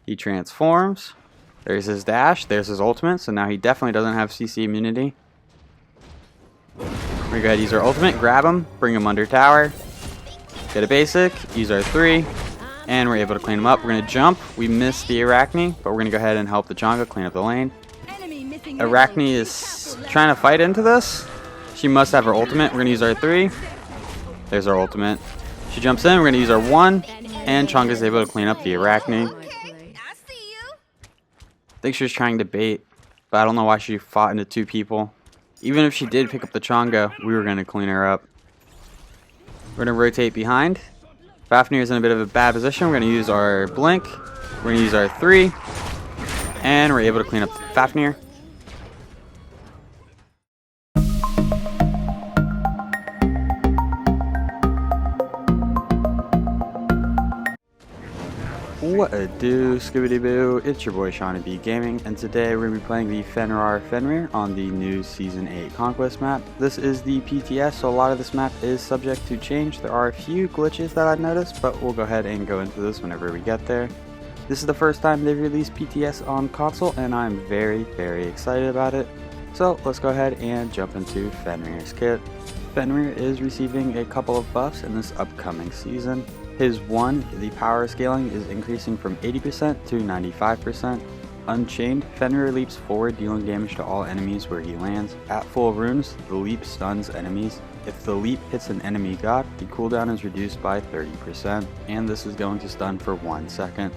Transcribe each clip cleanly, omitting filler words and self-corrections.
He transforms. There's his dash. There's his ultimate. So now he definitely doesn't have CC immunity. We're going to go ahead and use our ultimate. Grab him. Bring him under tower. Get a basic. Use our 3. And we're able to clean him up. We're going to jump. We missed the Arachne, but we're going to go ahead and help the jungle clean up the lane. Arachne is trying to fight into this. She must have her ultimate. We're going to use our 3. There's our ultimate. She jumps in. We're going to use our 1. And Chung is able to clean up the Arachne. I think she was trying to bait, but I don't know why she fought into 2 people. Even if she did pick up the Changa, we were going to clean her up. We're going to rotate behind. Fafnir is in a bit of a bad position. We're going to use our blink. We're going to use our 3. And we're able to clean up Fafnir. What a do, Scooby Boo, it's your boy SeanyB Gaming, and today we're going to be playing the Fenrir on the new Season 8 Conquest map. This is the PTS, so a lot of this map is subject to change. There are a few glitches that I've noticed, but we'll go ahead and go into this whenever we get there. This is the first time they've released PTS on console, and I'm very, very excited about it. So let's go ahead and jump into Fenrir's kit. Fenrir is receiving a couple of buffs in this upcoming season. His 1, the power scaling, is increasing from 80% to 95%. Unchained, Fenrir leaps forward, dealing damage to all enemies where he lands. At full runes, the leap stuns enemies. If the leap hits an enemy god, the cooldown is reduced by 30%, and this is going to stun for 1 second.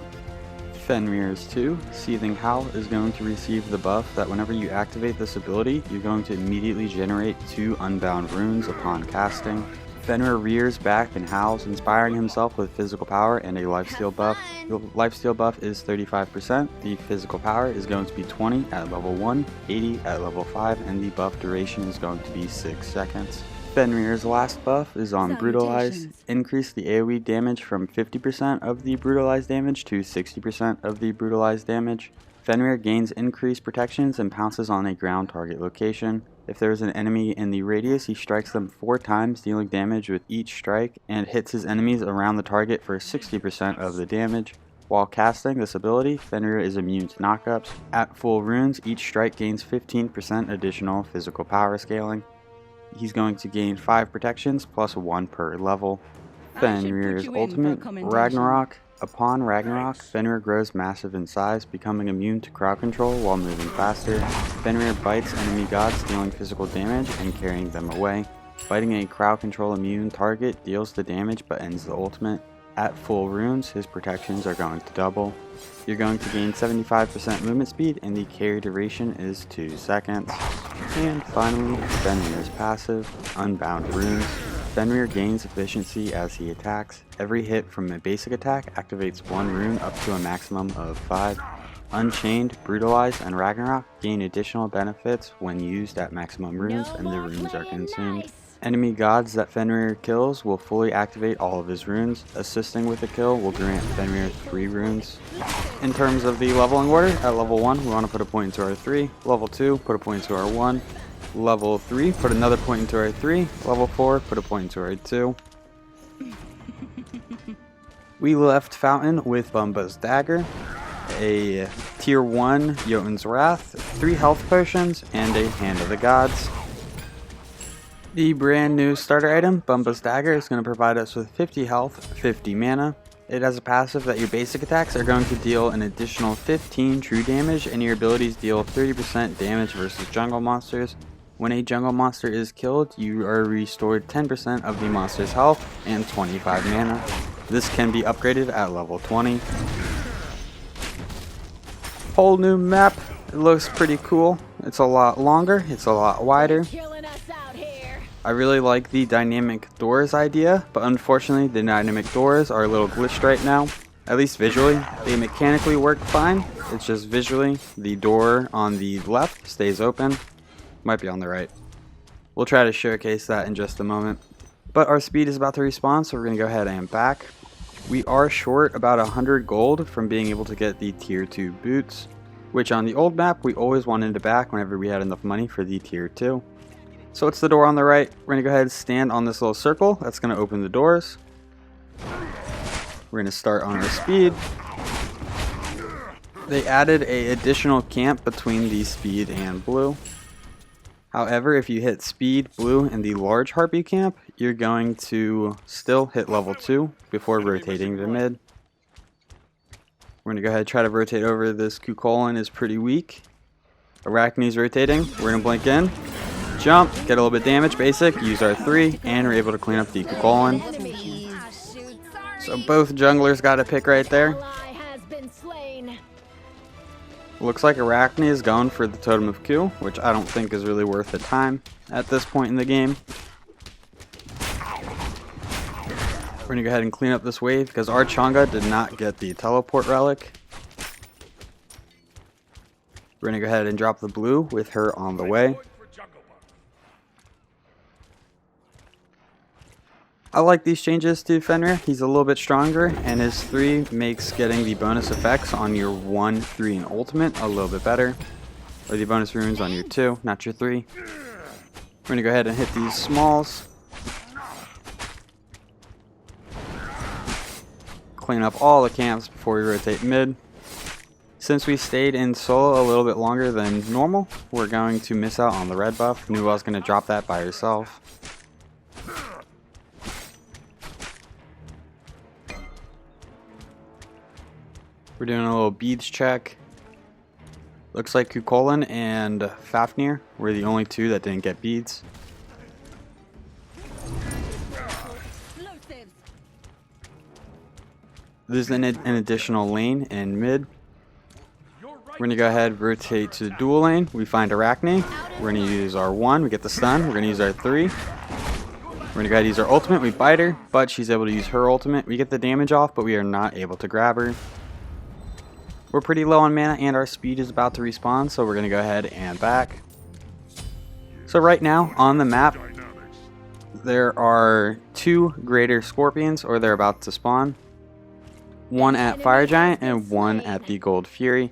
Fenrir's 2, Seething Howl, is going to receive the buff that whenever you activate this ability, you're going to immediately generate 2 unbound runes upon casting. Fenrir rears back and howls, inspiring himself with physical power and a lifesteal buff. The lifesteal buff is 35%, the physical power is going to be 20 at level 1, 80 at level 5, and the buff duration is going to be 6 seconds. Fenrir's last buff is on Brutalize. Increase the AoE damage from 50% of the brutalized damage to 60% of the brutalized damage. Fenrir gains increased protections and pounces on a ground target location. If there is an enemy in the radius, he strikes them 4 times, dealing damage with each strike, and hits his enemies around the target for 60% of the damage. While casting this ability, Fenrir is immune to knockups. At full runes, each strike gains 15% additional physical power scaling. He's going to gain 5 protections plus 1 per level. Fenrir's ultimate, Ragnarok. Upon Ragnarok, Fenrir grows massive in size, becoming immune to crowd control while moving faster. Fenrir bites enemy gods, dealing physical damage and carrying them away. Biting a crowd control immune target deals the damage but ends the ultimate. At full runes, his protections are going to double. You're going to gain 75% movement speed, and the carry duration is 2 seconds. And finally, Fenrir's passive, Unbound Runes. Fenrir gains efficiency as he attacks. Every hit from a basic attack activates 1 rune up to a maximum of 5. Unchained, Brutalize, and Ragnarok gain additional benefits when used at maximum runes, and the runes are consumed. Enemy gods that Fenrir kills will fully activate all of his runes. Assisting with the kill will grant Fenrir 3 runes. In terms of the leveling order, at level 1 we want to put a point into our 3, level 2 put a point into our 1, level 3 put another point into our 3, level 4 put a point into our 2. We left Fountain with Bumba's Dagger, a tier 1 Jotunn's Wrath, 3 health potions, and a Hand of the Gods. The brand new starter item, Bumba's Dagger, is going to provide us with 50 health, 50 mana. It has a passive that your basic attacks are going to deal an additional 15 true damage, and your abilities deal 30% damage versus jungle monsters. When a jungle monster is killed, you are restored 10% of the monster's health and 25 mana. This can be upgraded at level 20. Whole new map. It looks pretty cool. It's a lot longer, it's a lot wider. I really like the dynamic doors idea, but unfortunately the dynamic doors are a little glitched right now. At least visually. They mechanically work fine, it's just visually. The door on the left stays open. Might be on the right. We'll try to showcase that in just a moment. But our speed is about to respawn, so we're going to go ahead and back. We are short about 100 gold from being able to get the tier 2 boots, which on the old map we always wanted to back whenever we had enough money for the tier 2. So it's the door on the right. We're going to go ahead and stand on this little circle. That's going to open the doors. We're going to start on our speed. They added an additional camp between the speed and blue. However, if you hit speed, blue, and the large heartbeat camp, you're going to still hit level 2 before rotating to mid. We're going to go ahead and try to rotate over. This Cuchulainn is pretty weak. Arachne's rotating. We're going to blink in. Jump, get a little bit damage, basic, use our 3, and we're able to clean up the Cuchulainn. So both junglers got a pick right there. Looks like Arachne is going for the Totem of Q, which I don't think is really worth the time at this point in the game. We're going to go ahead and clean up this wave because our Chang'e did not get the teleport relic. We're going to go ahead and drop the blue with her on the way. I like these changes to Fenrir. He's a little bit stronger, and his 3 makes getting the bonus effects on your 1, 3, and ultimate a little bit better. Or the bonus runes on your 2, not your 3. We're going to go ahead and hit these smalls. Clean up all the camps before we rotate mid. Since we stayed in solo a little bit longer than normal, we're going to miss out on the red buff. Nuwa's going to drop that by herself. We're doing a little beads check. Looks like Cuchulainn and Fafnir were the only 2 that didn't get beads. There's an additional lane in mid. We're going to go ahead and rotate to the dual lane. We find Arachne. We're going to use our 1. We get the stun. We're going to use our 3. We're going to go ahead and use our ultimate. We bite her, but she's able to use her ultimate. We get the damage off, but we are not able to grab her. We're pretty low on mana and our speed is about to respawn, so we're going to go ahead and back. So right now on the map, there are 2 greater scorpions, or they're about to spawn. 1 at Fire Giant and 1 at the Gold Fury.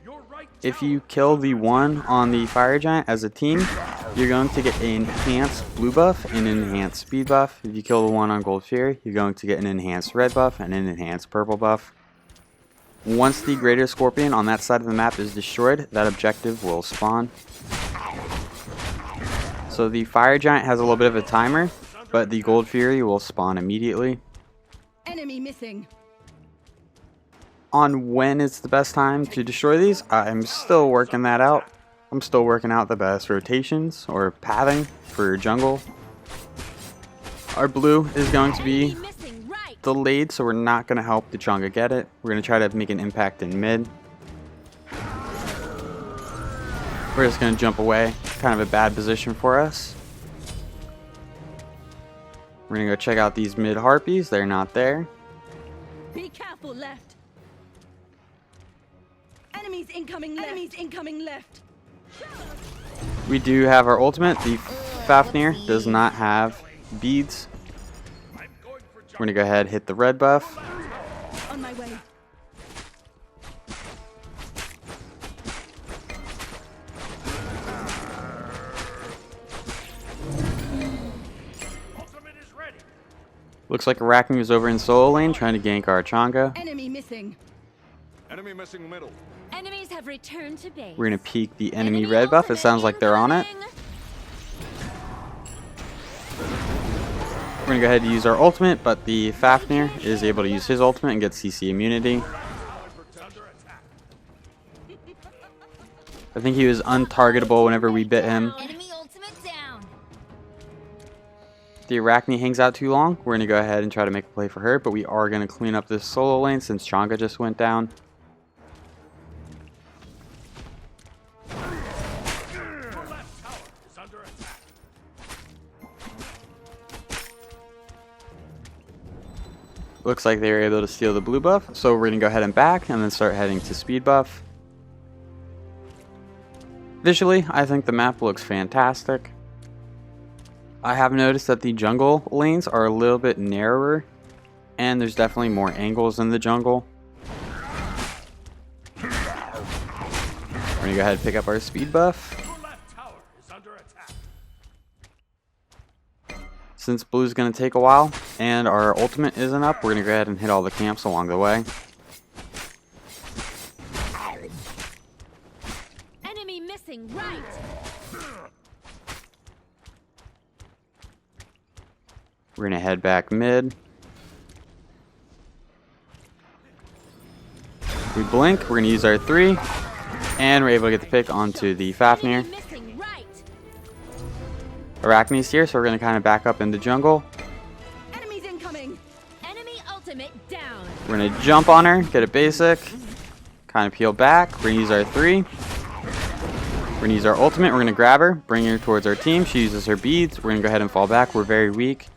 If you kill the 1 on the Fire Giant as a team, you're going to get an enhanced blue buff and an enhanced speed buff. If you kill the 1 on Gold Fury, you're going to get an enhanced red buff and an enhanced purple buff. Once the greater scorpion on that side of the map is destroyed, that objective will spawn. So the Fire Giant has a little bit of a timer, but the Gold Fury will spawn immediately. Enemy missing. On when is the best time to destroy these, I'm still working that out. I'm still working out the best rotations or pathing for jungle. Our blue is going to be delayed, so we're not going to help the Chang'e get it. We're going to try to make an impact in mid. We're just going to jump away. Kind of a bad position for us. We're going to go check out these mid harpies. They're not there. Be careful, left. Enemies incoming left. Enemies incoming left. We do have our ultimate. The Fafnir does not have beads. We're going to go ahead and hit the red buff. On my way. Looks like Arachne is over in solo lane trying to gank our Chang'e. Enemy missing. Enemy missing middle. Enemies have returned to base. We're going to peek the enemy red buff. It sounds like they're on it. We're going to go ahead and use our ultimate, but the Fafnir is able to use his ultimate and get CC immunity. I think he was untargetable whenever we bit him. Enemy ultimate down. The Arachne hangs out too long. We're going to go ahead and try to make a play for her, but we are going to clean up this solo lane since Chang'e just went down. Looks like they were able to steal the blue buff, so we're going to go ahead and back and then start heading to speed buff. Visually, I think the map looks fantastic. I have noticed that the jungle lanes are a little bit narrower, and there's definitely more angles in the jungle. We're going to go ahead and pick up our speed buff. Since blue's going to take a while and our ultimate isn't up, we're going to go ahead and hit all the camps along the way. missing right. We're gonna head back mid. We blink, we're gonna use our 3, and we're able to get the pick onto the Fafnir. Enemy missing right. Arachne's here, so we're gonna kind of back up into jungle. Enemies incoming. Enemy ultimate down. We're gonna jump on her, get a basic, kind of peel back. We're gonna use our 3. We're gonna use our ultimate, we're gonna grab her, bring her towards our team. She uses her beads, we're gonna go ahead and fall back. We're very weak.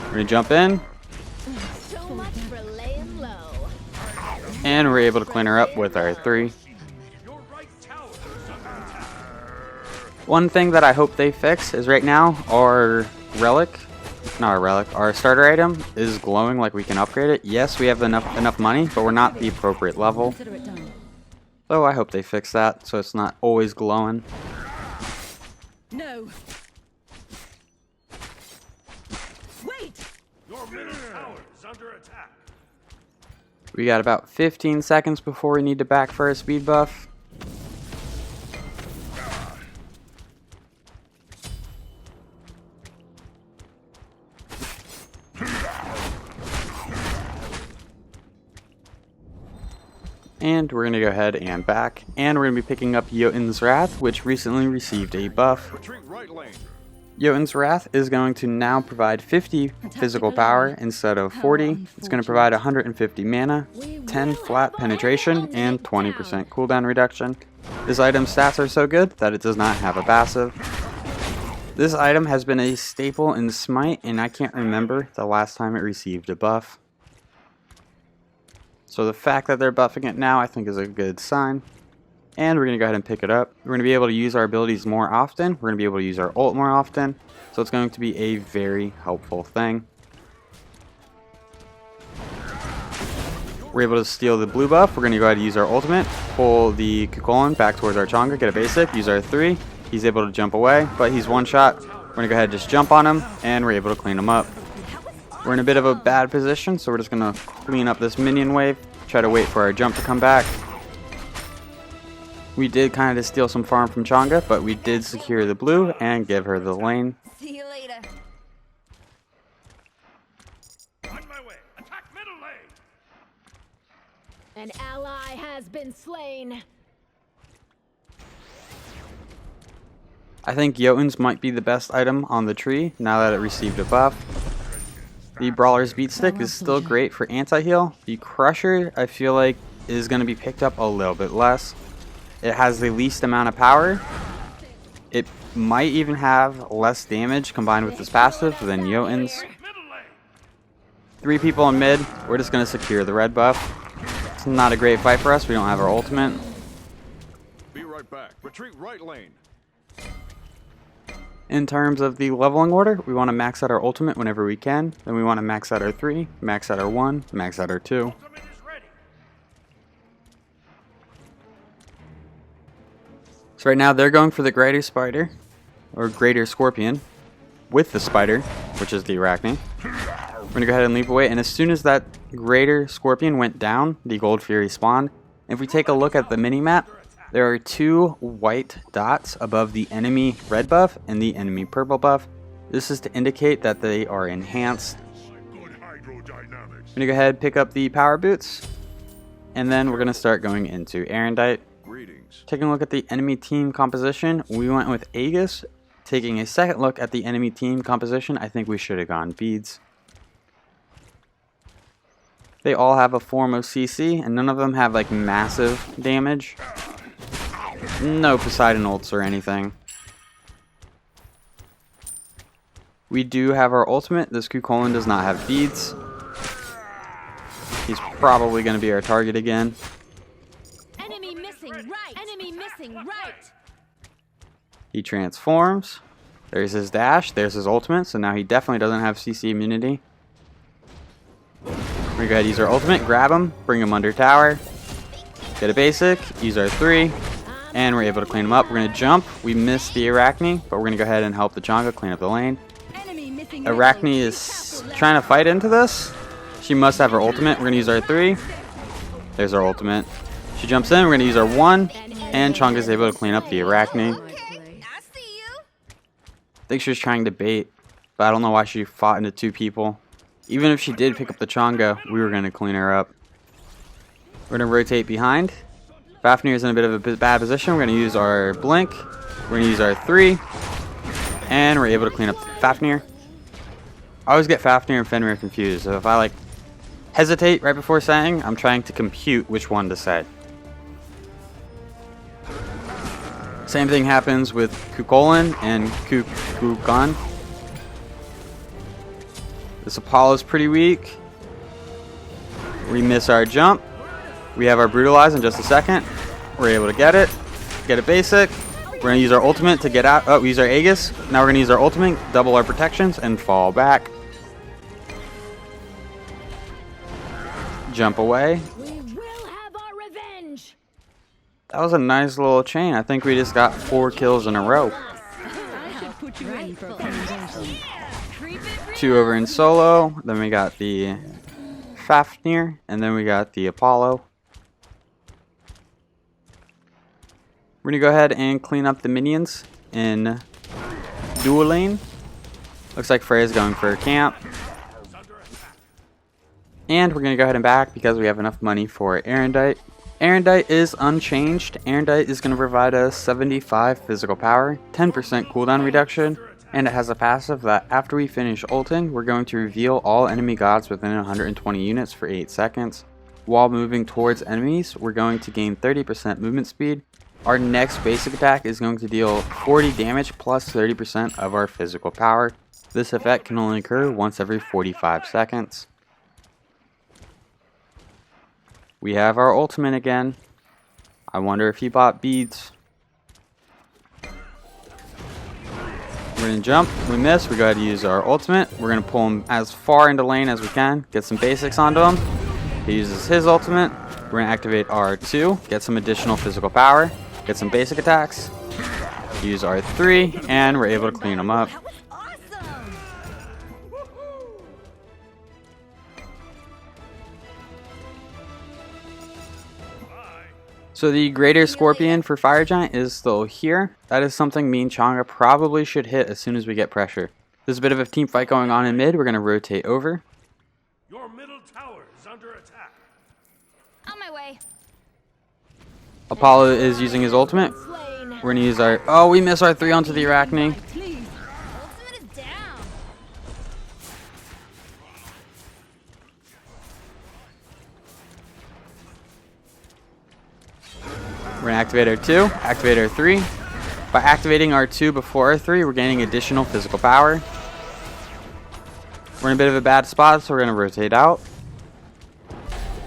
We're gonna jump in, So much for laying low. and we're able to clean her up with our 3. One thing that I hope they fix is right now our our starter item is glowing like we can upgrade it. Yes, we have enough money, but we're not the appropriate level. Consider it done. So I hope they fix that so it's not always glowing. No. Wait. Your middle tower is under attack. We got about 15 seconds before we need to back for a speed buff. And we're going to go ahead and back. And we're going to be picking up Jotunn's Wrath, which recently received a buff. Retreat right lane. Jotunn's Wrath is going to now provide 50 physical power instead of 40. It's going to provide 150 mana, 10 flat penetration, and 20% cooldown reduction. This item's stats are so good that it does not have a passive. This item has been a staple in Smite, and I can't remember the last time it received a buff. So the fact that they're buffing it now I think is a good sign. And we're going to go ahead and pick it up. We're going to be able to use our abilities more often. We're going to be able to use our ult more often. So it's going to be a very helpful thing. We're able to steal the blue buff. We're going to go ahead and use our ultimate. Pull the Kukulkan back towards our Chonga. Get a basic. Use our 3. He's able to jump away, but he's one shot. We're going to go ahead and just jump on him. And we're able to clean him up. We're in a bit of a bad position, so we're just going to clean up this minion wave. Try to wait for our jump to come back. We did kind of just steal some farm from Chonga, but we did secure the blue and give her the lane. See you later. On my way. Attack middle lane. An ally has been slain. I think Jotunn's might be the best item on the tree now that it received a buff. The Brawler's Beat Stick is still great for anti-heal. The Crusher, I feel like, is going to be picked up a little bit less. It has the least amount of power. It might even have less damage combined with this passive than Jotunn's. 3 people in mid. We're just going to secure the red buff. It's not a great fight for us. We don't have our ultimate. Be right back. Retreat right lane. In terms of the leveling order, we want to max out our ultimate whenever we can. Then we want to max out our 3, max out our 1, max out our 2. Ultimate is ready. So right now they're going for the Greater Spider, or Greater Scorpion, with the Spider, which is the Arachne. We're going to go ahead and leap away, and as soon as that Greater Scorpion went down, the Gold Fury spawned. If we take a look at the mini-map, there are 2 white dots above the enemy red buff and the enemy purple buff. This is to indicate that they are enhanced. Good hydrodynamics. I'm going to go ahead and pick up the power boots, and then we're going to start going into Arondight. Greetings. Taking a look at the enemy team composition, we went with Aegis. Taking a second look at the enemy team composition, I think we should have gone Beads. They all have a form of CC, and none of them have like massive damage. No Poseidon ults or anything. We do have our ultimate. This Kukulkan does not have beads. He's probably going to be our target again. Enemy missing right. Enemy missing right. He transforms. There's his dash. There's his ultimate. So now he definitely doesn't have CC immunity. We're going to go ahead and use our ultimate. Grab him. Bring him under tower. Get a basic. Use our 3. And we're able to clean him up. We're going to jump. We missed the Arachne, but we're going to go ahead and help the Chonga clean up the lane. Enemy missing. Arachne is trying to fight into this. She must have her ultimate. We're going to use our 3. There's our ultimate. She jumps in. We're going to use our 1. And Chunk is able to clean up the Arachne. Okay, I see you. I think she was trying to bait, but I don't know why she fought into 2 people. Even if she did pick up the Chonga, we were going to clean her up. We're going to rotate behind. Fafnir is in a bit of a bad position. We're going to use our Blink. We're going to use our 3. And we're able to clean up Fafnir. I always get Fafnir and Fenrir confused. So if I hesitate right before saying, I'm trying to compute which one to say. Same thing happens with Kukulin and Kukulkan. This Apollo's pretty weak. We miss our jump. We have our Brutalize in just a second. We're able to get it. Get a basic. We're going to use our ultimate to get out. Oh, we use our Aegis. Now we're going to use our ultimate, double our protections, and fall back. Jump away. We will have our revenge. That was a nice little chain. I think we just got 4 kills in a row. I should put you in for a presentation. 2 over in solo. Then we got the Fafnir. And then we got the Apollo. We're going to go ahead and clean up the minions in dual lane. Looks like Freya's going for a camp. And we're going to go ahead and back because we have enough money for Arondight. Arondight is unchanged. Arondight is going to provide us 75 physical power, 10% cooldown reduction, and it has a passive that after we finish ulting, we're going to reveal all enemy gods within 120 units for 8 seconds. While moving towards enemies, we're going to gain 30% movement speed. Our next basic attack is going to deal 40 damage plus 30% of our physical power. This effect can only occur once every 45 seconds. We have our ultimate again. I wonder if he bought beads. We're going to jump. We miss. We go ahead and use our ultimate. We're going to pull him as far into lane as we can. Get some basics onto him. He uses his ultimate. We're going to activate R2. Get some additional physical power. Get some basic attacks. Use R3. And we're able to clean him up. That was awesome. So the Greater Scorpion for Fire Giant is still here. That is something me and Chonga probably should hit as soon as we get pressure. There's a bit of a team fight going on in mid. We're going to rotate over. Your middle tower is under attack. On my way. Apollo is using his ultimate. Slain. We're going to use our... Oh, we miss our 3 onto the Arachne. Please. Ultimate is down. We're going to activate our 2, activate our 3. By activating our 2 before our 3, we're gaining additional physical power. We're in a bit of a bad spot, so we're going to rotate out.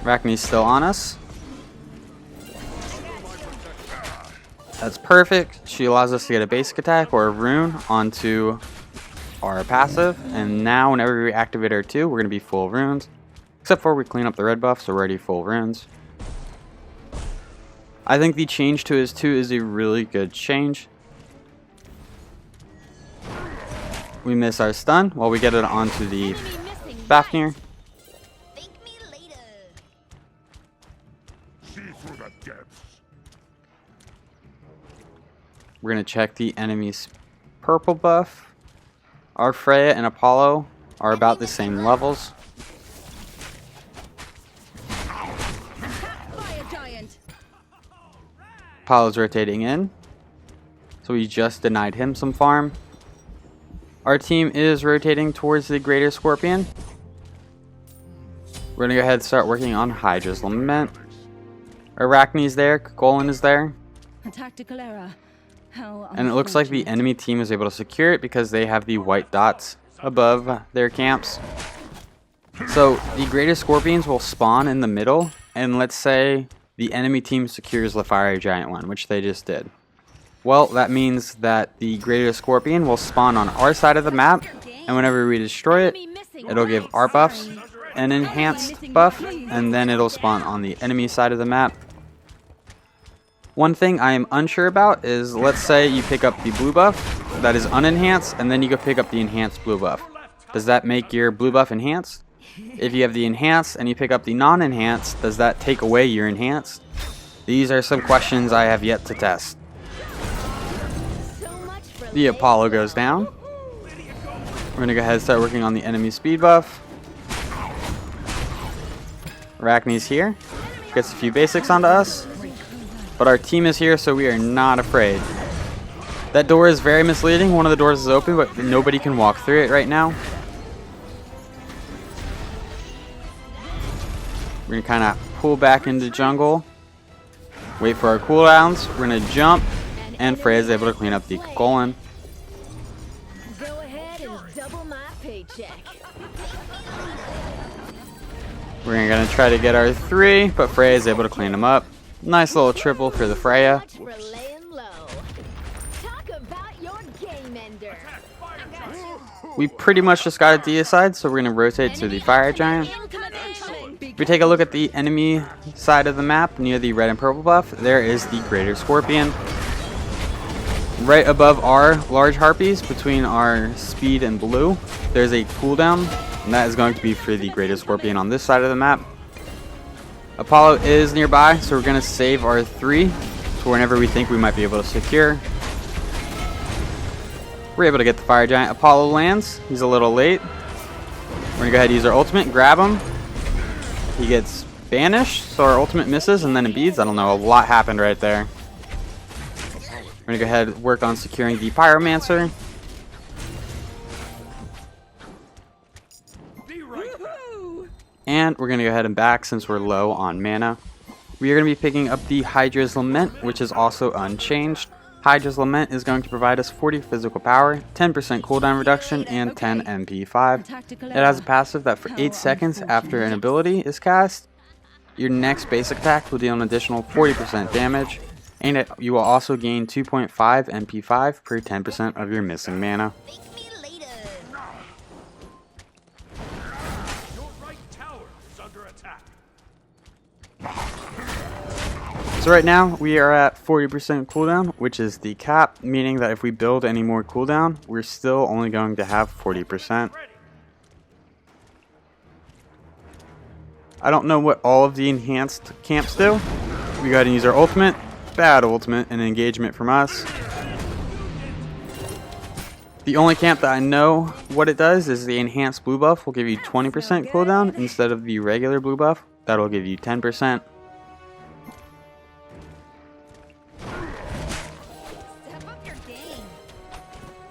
Arachne's still on us. That's perfect. She allows us to get a basic attack or a rune onto our passive. And now whenever we activate our 2, we're going to be full runes. Except for we clean up the red buff, so we're already full runes. I think the change to his 2 is a really good change. We miss our stun while we get it onto the Enemy missing. Fafnir. Thank me later. See through the depths. We're going to check the enemy's purple buff. Our Freya and Apollo are about the same levels. Fire giant. Apollo's rotating in. So we just denied him some farm. Our team is rotating towards the Greater Scorpion. We're going to go ahead and start working on Hydra's Lament. Arachne's there. Kukulin is there. A tactical error. How And it looks like the enemy team is able to secure it because they have the white dots above their camps. So the Greater Scorpions will spawn in the middle. And let's say the enemy team secures the Fire Giant one, which they just did. Well, that means that the Greater Scorpion will spawn on our side of the map. And whenever we destroy it, Enemy missing. it'll give our buffs an enhanced buff. And then it'll spawn on the enemy side of the map. One thing I am unsure about is, let's say you pick up the blue buff that is unenhanced, and then you go pick up the enhanced blue buff. Does that make your blue buff enhanced? If you have the enhanced and you pick up the non-enhanced, does that take away your enhanced? These are some questions I have yet to test. So much for The Apollo goes down. We're gonna go ahead and start working on the enemy speed buff. Arachne's here. Gets a few basics onto us. But our team is here, so we are not afraid. That door is very misleading. One of the doors is open, but nobody can walk through it right now. We're gonna kind of pull back into jungle. Wait for our cooldowns. We're gonna jump, and Freya's able to clean up the colon. Go ahead and double my paycheck. We're gonna try to get our 3, but Freya's able to clean them up. Nice little triple for the Freya. Much for laying low. Talk about your game ender. We pretty much just got a deicide, so we're gonna rotate to the fire giant. If we take a look at the enemy side of the map near the red and purple buff, there is the greater scorpion. Right above our large harpies, between our speed and blue, there's a cooldown, and that is going to be for the greater scorpion on this side of the map. Apollo is nearby, so we're going to save our 3 for whenever we think we might be able to secure. We're able to get the fire giant. Apollo lands. He's a little late. We're going to go ahead and use our ultimate, grab him. He gets banished, so our ultimate misses and then imbedes. I don't know, a lot happened right there. We're going to go ahead and work on securing the pyromancer. And we're going to go ahead and back since we're low on mana. We are going to be picking up the Hydra's Lament, which is also unchanged. Hydra's Lament is going to provide us 40 physical power, 10% cooldown reduction, and 10 MP5. It has a passive that for 8 seconds after an ability is cast, your next basic attack will deal an additional 40% damage, and you will also gain 2.5 MP5 per 10% of your missing mana. Thank me later. Your right tower is under attack. So right now we are at 40% cooldown, which is the cap, meaning that if we build any more cooldown, we're still only going to have 40%. I don't know what all of the enhanced camps do. We go ahead and use our ultimate. Bad ultimate and engagement from us. The only camp that I know what it does is the enhanced blue buff will give you 20% cooldown instead of the regular blue buff. That'll give you 10%. Step up your game.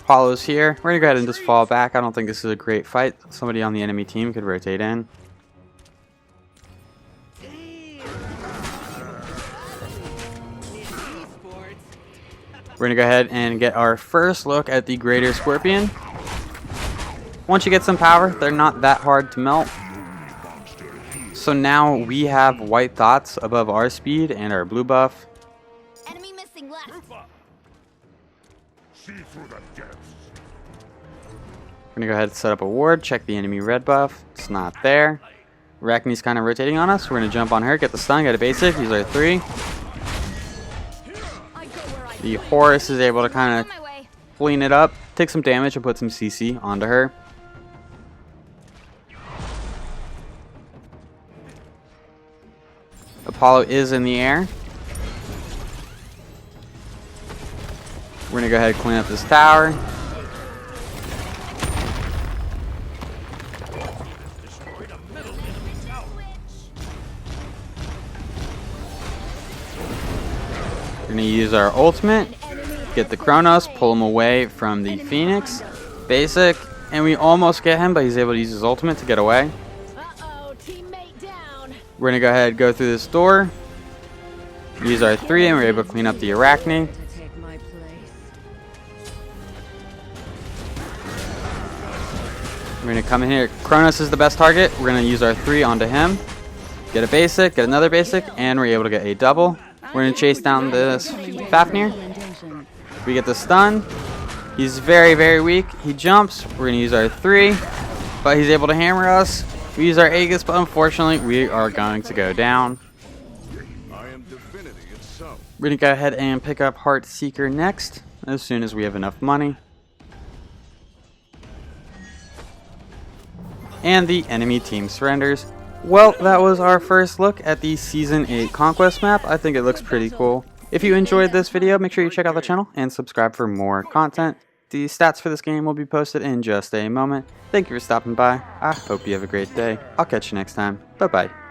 Apollo's here. We're gonna go ahead and just fall back. I don't think this is a great fight. Somebody on the enemy team could rotate in. We're gonna go ahead and get our first look at the greater scorpion. Once you get some power, they're not that hard to melt. So now we have white dots above our speed and our blue buff. Enemy missing left. See through the depths. We're gonna go ahead and set up a ward, check the enemy red buff. It's not there. Arachne's kind of rotating on us. We're gonna jump on her, get the stun, get a basic, use our 3. The Horus is able to kind On my way. of clean it up, take some damage, and put some CC onto her. Apollo is in the air. We're gonna go ahead and clean up this tower. Destroyed a middle enemy tower. We're gonna use our ultimate, get the Kronos, pull him away from the Phoenix. Basic, and we almost get him, but he's able to use his ultimate to get away. Uh-oh, teammate down. We're gonna go ahead and go through this door. Use our 3, and we're able to clean up the Arachne. Take my place. We're gonna come in here. Kronos is the best target. We're gonna use our 3 onto him. Get a basic, get another basic, and we're able to get a double. We're gonna chase down this Fafnir. We get the stun. He's very, very weak. He jumps. We're gonna use our 3, but he's able to hammer us. We use our Aegis, but unfortunately, we are going to go down. I am divinity itself. We're gonna go ahead and pick up Heartseeker next, as soon as we have enough money. And the enemy team surrenders. Well, that was our first look at the Season 8 Conquest map. I think it looks pretty cool. If you enjoyed this video, make sure you check out the channel and subscribe for more content. The stats for this game will be posted in just a moment. Thank you for stopping by. I hope you have a great day. I'll catch you next time. Bye-bye.